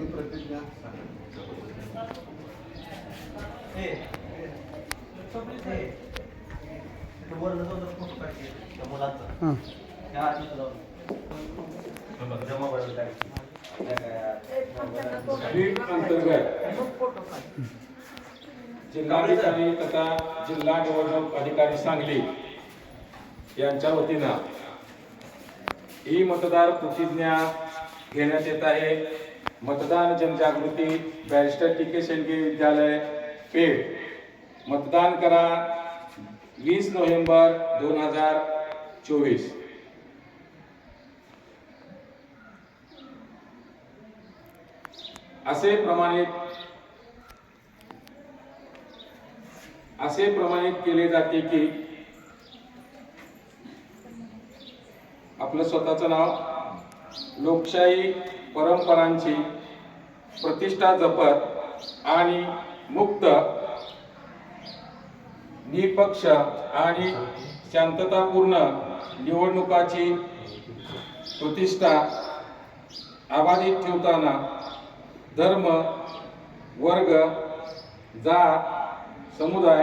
प्रतिज्ञा जिल्हाधिकारी तथा जिल्हा निवडणूक अधिकारी सांगली यांच्या वतीनं ही मतदार प्रतिज्ञा घेण्यात येत आहे। मतदान जनजागृती बॅरिस्टर टी.के. शेंडगे विद्यालय पेठ। मतदान करा 20 नोव्हेंबर 2024। असे प्रमाणित केले जाते की आपलं स्वतःचं नाव, लोकशाही परंपरांची प्रतिष्ठा जपत आणि मुक्त, निपक्ष आणि शांततापूर्ण निवडणुकाची प्रतिष्ठा अबाधित ठेवताना धर्म, वर्ग, जात, समुदाय,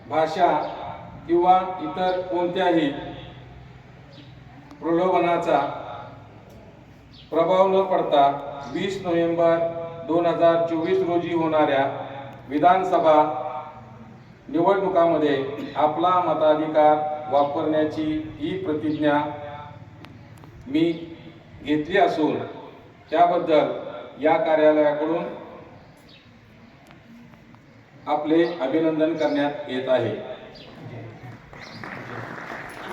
भाषा किंवा इतर कोणत्याही प्रलोभनाचा प्रभाव न पडता 20 नोव्हेंबर 2024 रोजी होणाऱ्या विधानसभा निवडणुकामध्ये आपला मताधिकार वापरण्याची ही प्रतिज्ञा मी घेतली असून त्याबद्दल या कार्यालयाकडून आपले अभिनंदन करण्यात येत आहे।